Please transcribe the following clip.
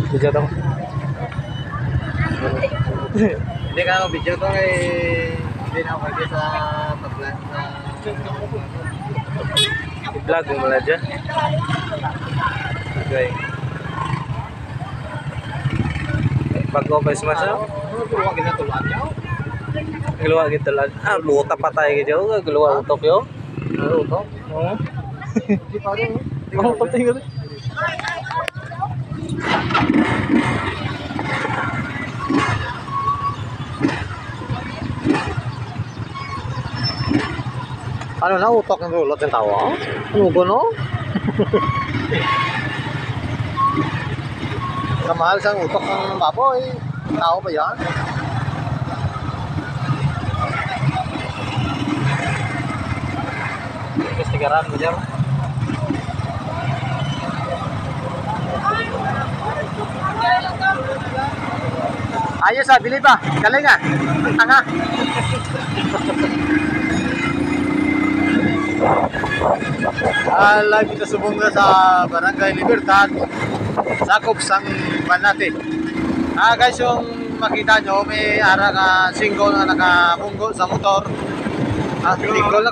Video to. Hindi ka ako video to hindi na ako pwede sa pag-plan sa I-vlog mo na dyan. Okay. Pag-open smash na. Huwag ginatulaan niyo. Galuwa kita lang. Luta pa tayo kayo. Galuwa utok yun. Utok? Oo. Hindi pa rin. Oo, pati ko rin. Ano na, utok ng rulot yung tawa? Ano ba no? Kamahal siyang utok ng baboy. Tao ba yan? Kestigaran mo dyan. Ayos ah, bili ba? Galing ah. Ang tanga. Lagi kita sumunod sa Barangay Libertad, sakop sang Banate. Guys, yung makita nyo, may ara ka singko na nakamunggo sa motor. Tingko lang.